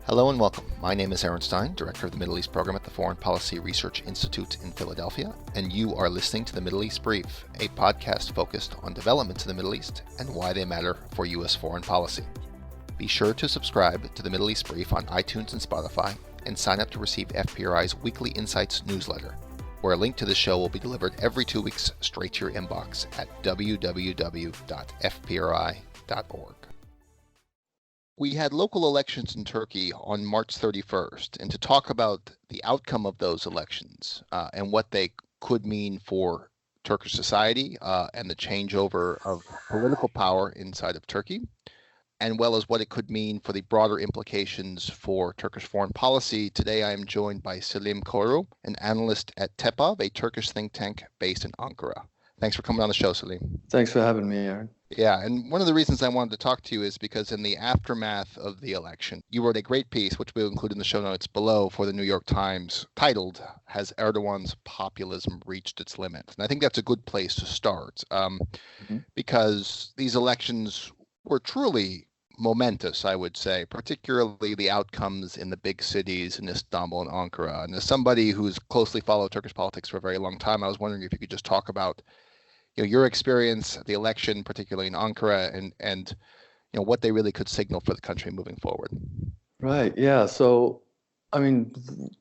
Hello and welcome. My name is Aaron Stein, Director of the Middle East Program at the Foreign Policy Research Institute in Philadelphia, and you are listening to the Middle East Brief, a podcast focused on developments in the Middle East and why they matter for U.S. foreign policy. Be sure to subscribe to the Middle East Brief on iTunes and Spotify, and sign up to receive FPRI's Weekly Insights newsletter, where a link to the show will be delivered every 2 weeks straight to your inbox at www.fpri.org. We had local elections in Turkey on March 31st, and to talk about the outcome of those elections and what they could mean for Turkish society and the changeover of political power inside of Turkey, and well as what it could mean for the broader implications for Turkish foreign policy, today I am joined by Selim Koru, an analyst at TEPAV, a Turkish think tank based in Ankara. Thanks for coming on the show, Selim. Thanks for having me, Aaron. Yeah, and one of the reasons I wanted to talk to you is because in the aftermath of the election, you wrote a great piece, which we'll include in the show notes below, for the New York Times, titled, "Has Erdogan's Populism Reached Its Limit?" And I think that's a good place to start, because these elections were truly momentous, I would say, particularly the outcomes in the big cities in Istanbul and Ankara. And as somebody who's closely followed Turkish politics for a very long time, I was wondering if you could just talk about your experience at the election, particularly in Ankara, and what they really could signal for the country moving forward. Right. Yeah. So, I mean,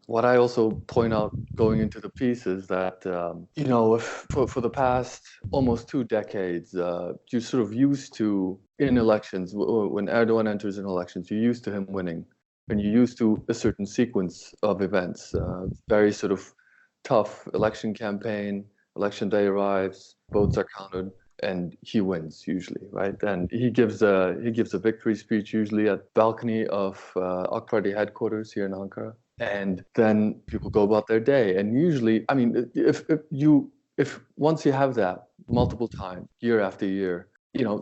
what I also point out going into the piece is that, for the past almost 2 decades, you're sort of used to, in elections, when Erdogan enters in elections, you're used to him winning, and you're used to a certain sequence of events, very sort of tough election campaign. Election day arrives, votes are counted, and he wins usually, right? And he gives a victory speech usually at the balcony of AK Party headquarters here in Ankara, and then people go about their day. And usually, I mean, if once you have that multiple times, year after year,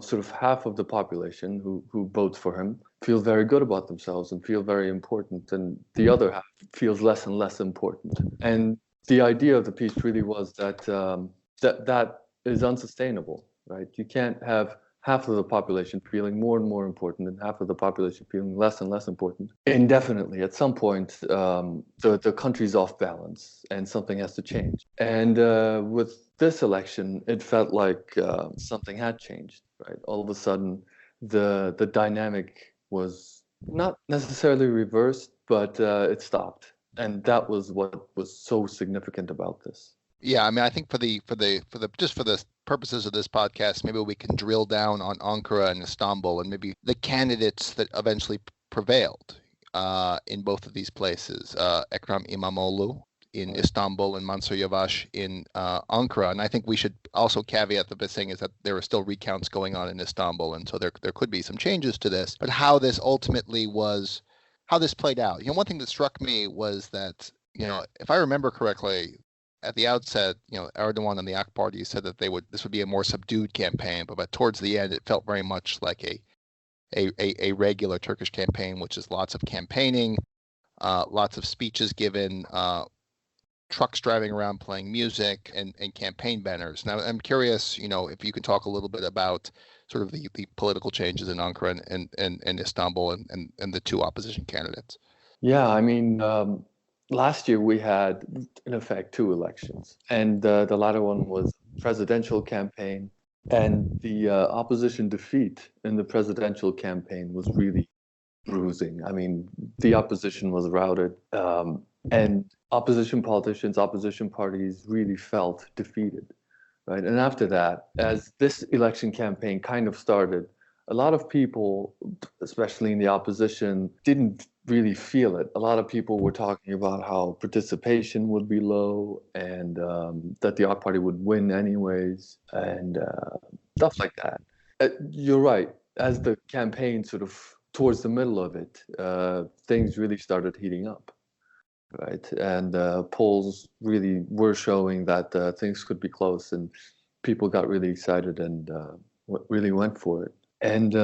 sort of half of the population who votes for him feel very good about themselves and feel very important, and the other half feels less and less important. And the idea of the piece really was that that is unsustainable, right? You can't have half of the population feeling more and more important and half of the population feeling less and less important indefinitely. At some point, the country's off balance and something has to change. And with this election, it felt like something had changed, right? All of a sudden, the dynamic was not necessarily reversed, but it stopped. And that was what was so significant about this. Yeah, I mean, I think for the purposes of this podcast, maybe we can drill down on Ankara and Istanbul and maybe the candidates that eventually prevailed in both of these places, Ekrem İmamoğlu in Istanbul and Mansur Yavaş in Ankara. And I think we should also caveat the big thing is that there are still recounts going on in Istanbul, and so there could be some changes to this. But how this ultimately was. How this played out. One thing that struck me was that, if I remember correctly, at the outset, Erdogan and the AK Party said that this would be a more subdued campaign, but towards the end, it felt very much like a regular Turkish campaign, which is lots of campaigning, lots of speeches given, trucks driving around playing music, and campaign banners. Now, I'm curious, if you can talk a little bit about sort of the political changes in Ankara and Istanbul and the two opposition candidates. Yeah, I mean, last year we had, in effect, 2 elections. And the latter one was presidential campaign. And the opposition defeat in the presidential campaign was really bruising. I mean, the opposition was routed. And opposition politicians, opposition parties really felt defeated. Right. And after that, as this election campaign kind of started, a lot of people, especially in the opposition, didn't really feel it. A lot of people were talking about how participation would be low and that the AK Party would win anyways and stuff like that. You're right. As the campaign sort of towards the middle of it, things really started heating up. Right, and polls really were showing that things could be close, and people got really excited and really went for it. And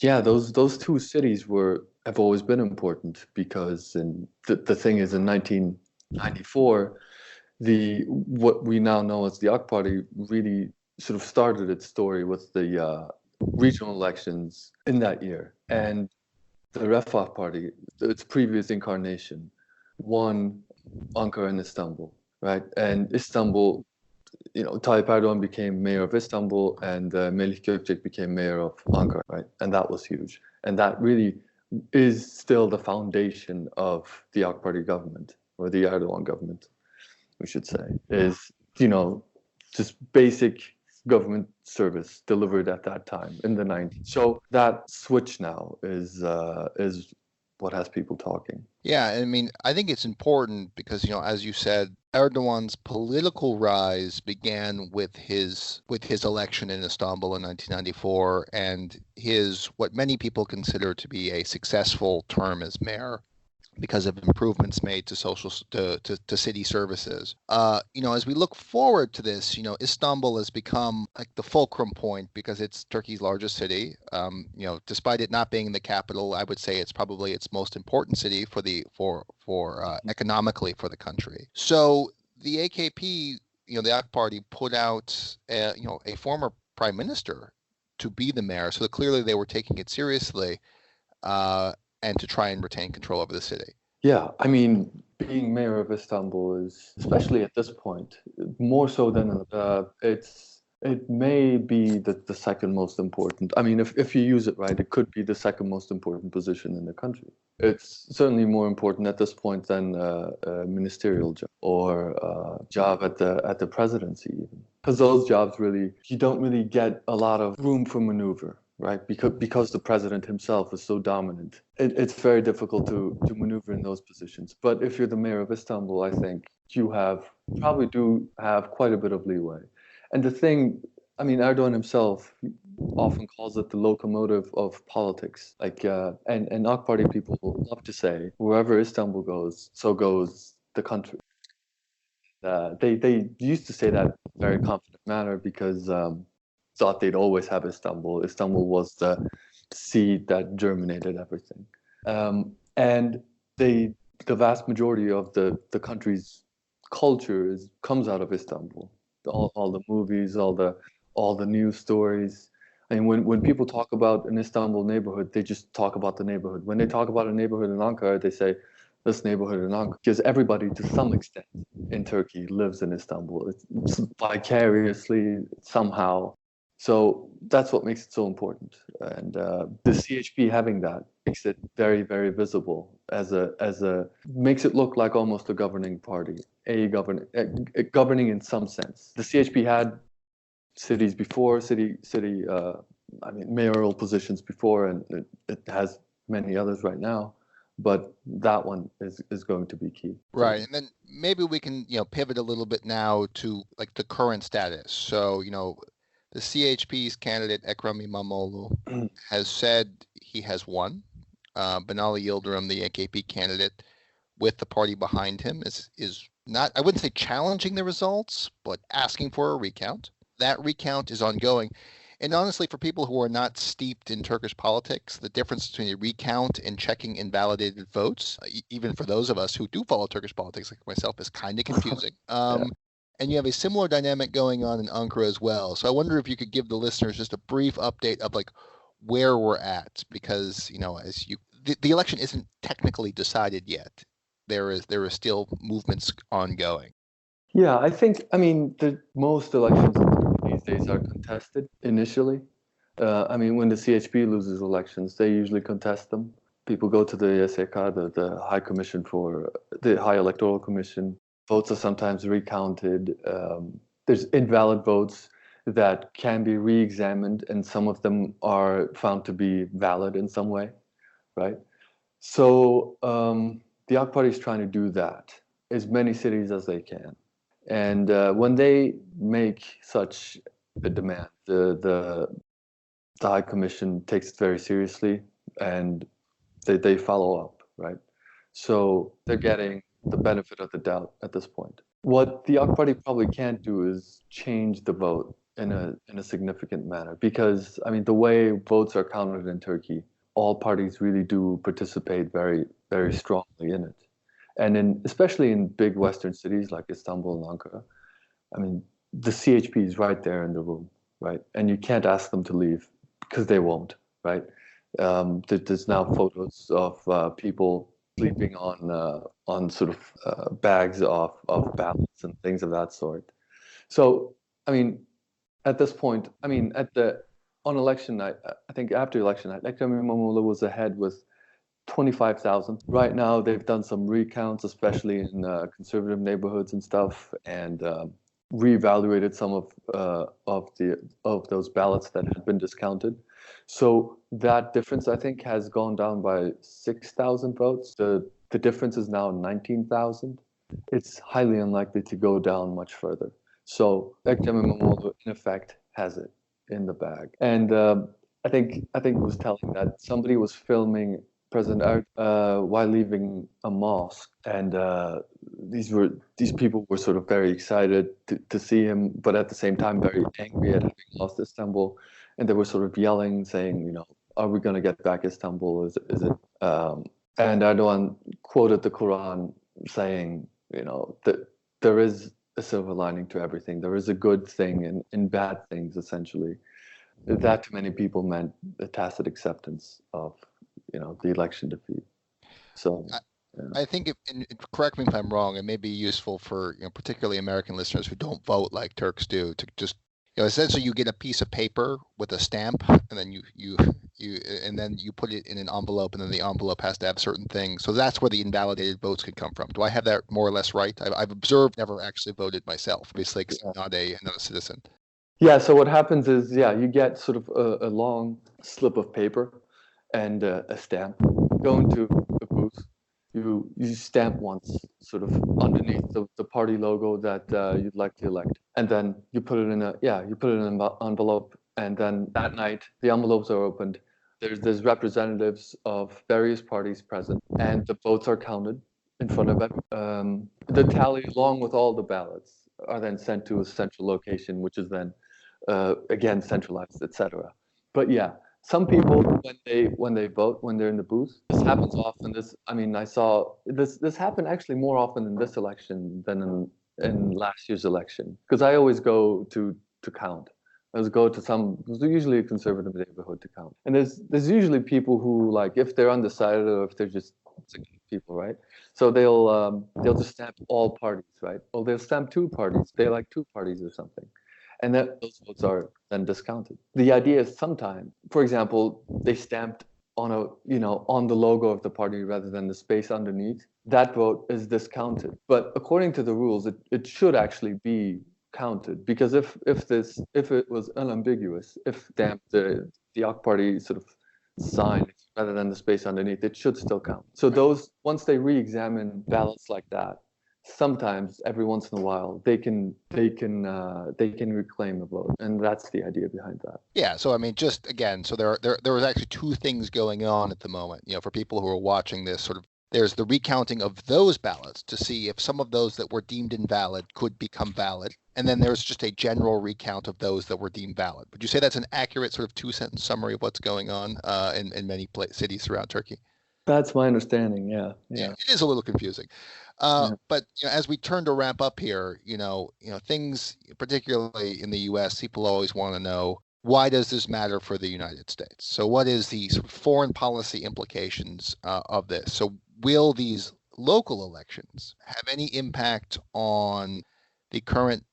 those 2 cities have always been important because, the thing is, in 1994, what we now know as the AK Party really sort of started its story with the regional elections in that year, and the Refah Party, its previous incarnation, won Ankara and Istanbul, right? And Istanbul, Tayyip Erdogan became mayor of Istanbul, and Melih Gökçek became mayor of Ankara, right? And that was huge. And that really is still the foundation of the AK Party government, or the Erdogan government, we should say, is, just basic government service delivered at that time in the 90s. So that switch now is what has people talking. Yeah, I mean, I think it's important because, as you said, Erdogan's political rise began with his election in Istanbul in 1994 and his what many people consider to be a successful term as mayor because of improvements made to city services. As we look forward to this, Istanbul has become like the fulcrum point because it's Turkey's largest city. Despite it not being the capital, I would say it's probably its most important city for economically for the country. So the AKP, the AK Party, put out a former prime minister to be the mayor. So clearly they were taking it seriously. And to try and retain control over the city. Yeah, I mean, being mayor of Istanbul is, especially at this point, more so than it may be the second most important. I mean, if you use it right, it could be the second most important position in the country. It's certainly more important at this point than a ministerial job or a job at the presidency, even, because those jobs really, you don't really get a lot of room for maneuver. Right, because the president himself is so dominant, it's very difficult to maneuver in those positions. But if you're the mayor of Istanbul, I think you probably do have quite a bit of leeway. And the thing, I mean, Erdogan himself often calls it the locomotive of politics. Like, and AK Party people love to say, wherever Istanbul goes, so goes the country. They used to say that in a very confident manner because. Thought they'd always have Istanbul. Istanbul was the seed that germinated everything. And the vast majority of the country's culture comes out of Istanbul. All the movies, all the news stories. I mean, when people talk about an Istanbul neighborhood, they just talk about the neighborhood. When they talk about a neighborhood in Ankara, they say this neighborhood in Ankara, because everybody to some extent in Turkey lives in Istanbul. It's vicariously somehow. So that's what makes it so important, and the CHP having that makes it very, very visible makes it look like almost a governing party, governing in some sense. The CHP had cities before, mayoral positions before, and it has many others right now. But that one is going to be key. Right, and then maybe we can pivot a little bit now to like the current status. So the CHP's candidate, Ekrem İmamoğlu, has said he has won. Binali Yildirim, the AKP candidate, with the party behind him, is not, I wouldn't say challenging the results, but asking for a recount. That recount is ongoing. And honestly, for people who are not steeped in Turkish politics, the difference between a recount and checking invalidated votes, even for those of us who do follow Turkish politics like myself, is kind of confusing. Yeah. And you have a similar dynamic going on in Ankara as well. So I wonder if you could give the listeners just a brief update of like where we're at, because the election isn't technically decided yet. There is still movements ongoing. Yeah, the most elections these days are contested initially. When the CHP loses elections, they usually contest them. People go to the YSK, the High Commission for the High Electoral Commission. Votes are sometimes recounted. There's invalid votes that can be re-examined, and some of them are found to be valid in some way, right? So the AK Party is trying to do that, as many cities as they can. And when they make such a demand, the High Commission takes it very seriously, and they follow up, right? So they're getting the benefit of the doubt at this point. What the AK Party probably can't do is change the vote in a significant manner, because the way votes are counted in Turkey, all parties really do participate very, very strongly in it. And especially in big Western cities like Istanbul and Ankara, the CHP is right there in the room, right? And you can't ask them to leave because they won't, right? There's now photos of people sleeping on sort of bags of ballots and things of that sort. So, I mean, at this point, I mean, on election night, I think after election night, Ekrem İmamoğlu was ahead with 25,000. Right now, they've done some recounts, especially in conservative neighborhoods and stuff, and reevaluated some of those ballots that had been discounted. So that difference, I think, has gone down by 6,000 votes. The difference is now 19,000. It's highly unlikely to go down much further. So Ekrem İmamoğlu, in effect, has it in the bag. And I think it was telling that somebody was filming President Erdogan while leaving a mosque, and these people were sort of very excited to see him, but at the same time very angry at having lost Istanbul, and they were sort of yelling, saying, you know, are we going to get back Istanbul? Is it? And Erdogan quoted the Quran saying, you know, that there is a silver lining to everything. There is a good thing in bad things, essentially. That to many people meant a tacit acceptance of, you know, the election defeat. So I think, and correct me if I'm wrong, it may be useful for, you know, particularly American listeners who don't vote like Turks do, to just, you know, essentially you get a piece of paper with a stamp, and then and then you put it in an envelope, and then the envelope has to have certain things. So that's where the invalidated votes could come from. Do I have that more or less right? I've observed, never actually voted myself, obviously, because I'm not a citizen. Yeah, so what happens is, you get sort of a long slip of paper and a stamp. Go into the booth. You stamp once, sort of underneath the party logo that you'd like to elect, and then you put it in an envelope. And then that night, the envelopes are opened. There's representatives of various parties present, and the votes are counted in front of them. The tally, along with all the ballots, are then sent to a central location, which is then again centralized, etc. But yeah, some people, when they vote, when they're in the booth, this happens often. I saw this happen actually more often in this election than in last year's election, because I always go to count. I always go to usually a conservative neighborhood to count, and there's usually people who, like, if they're undecided or if they're just people, right? So they'll just stamp all parties, right? Or they'll stamp two parties. They like two parties or something. And those votes are then discounted. The idea is sometimes, for example, they stamped on the logo of the party rather than the space underneath. That vote is discounted. But according to the rules, it should actually be counted, because if it was unambiguous, if stamped the AK party sort of sign rather than the space underneath, it should still count. So those, once they re-examine ballots like that, sometimes every once in a while they can reclaim a vote, and that's the idea behind that. Yeah, so I mean, just again, so there was actually two things going on at the moment. You know, for people who are watching this, sort of, there's the recounting of those ballots to see if some of those that were deemed invalid could become valid, and then there's just a general recount of those that were deemed valid. Would you say that's an accurate sort of two-sentence summary of what's going on in many cities throughout Turkey? That's my understanding. Yeah. It is a little confusing. But as we turn to wrap up here, things, particularly in the U.S., people always want to know, why does this matter for the United States? So what is the sort of foreign policy implications of this? So will these local elections have any impact on the current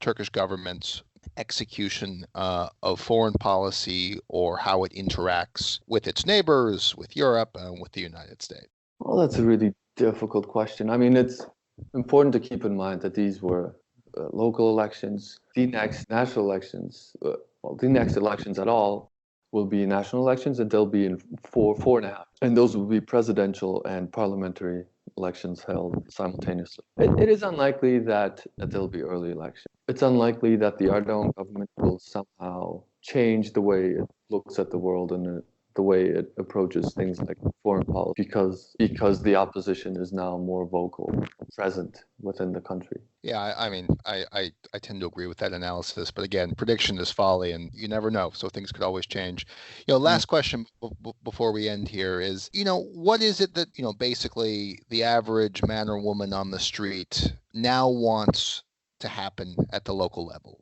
Turkish government's execution of foreign policy, or how it interacts with its neighbors, with Europe, and with the United States? Well, that's a really difficult question. I mean, it's important to keep in mind that these were local elections. The next national elections, the next elections at all, will be national elections, and they'll be in four and a half. And those will be presidential and parliamentary elections held simultaneously. It is unlikely that there'll be early elections. It's unlikely that the Erdogan government will somehow change the way it looks at the world and the way it approaches things like foreign policy, because the opposition is now more vocal, present within the country. Yeah, I mean, I tend to agree with that analysis, but again, prediction is folly, and you never know, so things could always change. Last question before we end here is, what is it that, basically the average man or woman on the street now wants to happen at the local level?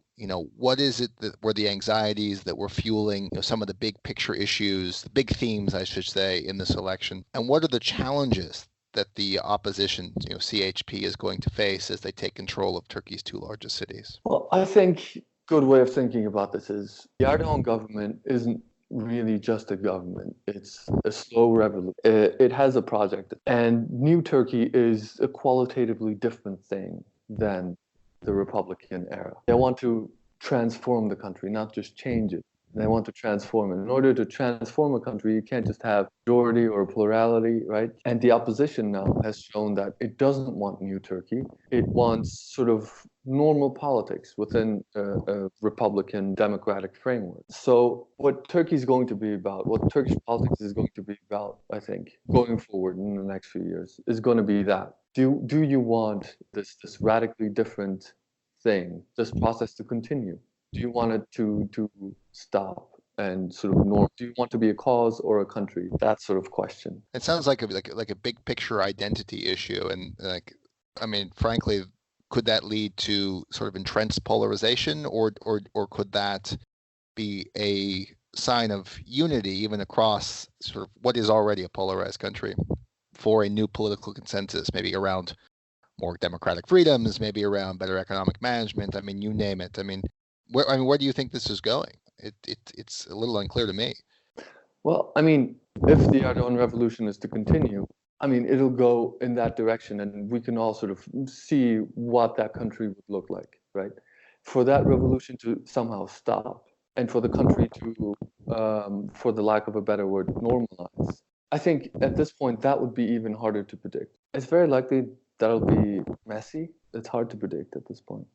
what is it that were the anxieties that were fueling some of the big picture issues, the big themes, I should say, in this election? And what are the challenges that the opposition, CHP, is going to face as they take control of Turkey's two largest cities? Well, I think a good way of thinking about this is the Erdogan government isn't really just a government. It's a slow revolution. It has a project. And New Turkey is a qualitatively different thing than the Republican era. They want to transform the country, not just change it. They want to transform it. In order to transform a country, you can't just have majority or plurality, right? And the opposition now has shown that it doesn't want New Turkey. It wants sort of normal politics within a Republican democratic framework. So what Turkey is going to be about, what Turkish politics is going to be about, I think, going forward in the next few years, is going to be that. Do you want this radically different thing, this process to continue? Do you want it to stop and sort of norm? Do you want to be a cause or a country? That sort of question. It sounds like a big picture identity issue, and frankly, could that lead to sort of entrenched polarization, or could that be a sign of unity even across sort of what is already a polarized country for a new political consensus, maybe around more democratic freedoms, maybe around better economic management? I mean, you name it. Where do you think this is going? It's a little unclear to me. Well, if the Erdogan revolution is to continue, it'll go in that direction, and we can all sort of see what that country would look like, right? For that revolution to somehow stop, and for the country to, for the lack of a better word, normalize, I think at this point that would be even harder to predict. It's very likely that'll be messy. It's hard to predict at this point.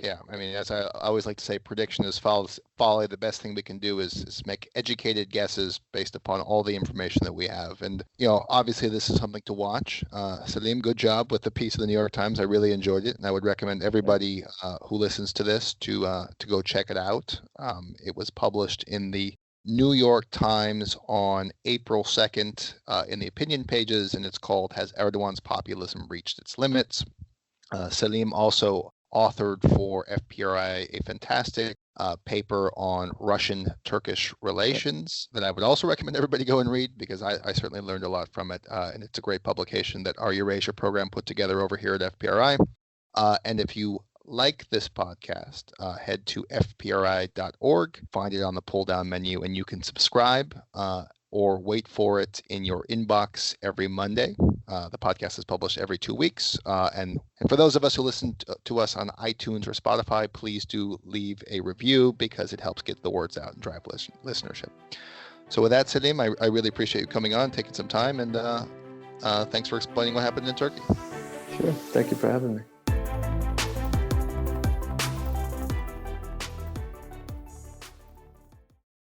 Yeah, as I always like to say, prediction is folly. The best thing we can do is make educated guesses based upon all the information that we have. And, obviously this is something to watch. Selim, good job with the piece of the New York Times. I really enjoyed it, and I would recommend everybody who listens to this to go check it out. It was published in the New York Times on April 2nd in the opinion pages, and it's called "Has Erdogan's Populism Reached Its Limits?" Selim also authored for FPRI a fantastic paper on Russian-Turkish relations that I would also recommend everybody go and read, because I certainly learned a lot from it. And it's a great publication that our Eurasia program put together over here at FPRI. And if you like this podcast, head to fpri.org, find it on the pull-down menu, and you can subscribe or wait for it in your inbox every Monday. The podcast is published every 2 weeks. And for those of us who listen to us on iTunes or Spotify, please do leave a review, because it helps get the words out and drive listenership. So with that, Selim, I really appreciate you coming on, taking some time, and thanks for explaining what happened in Turkey. Sure. Thank you for having me.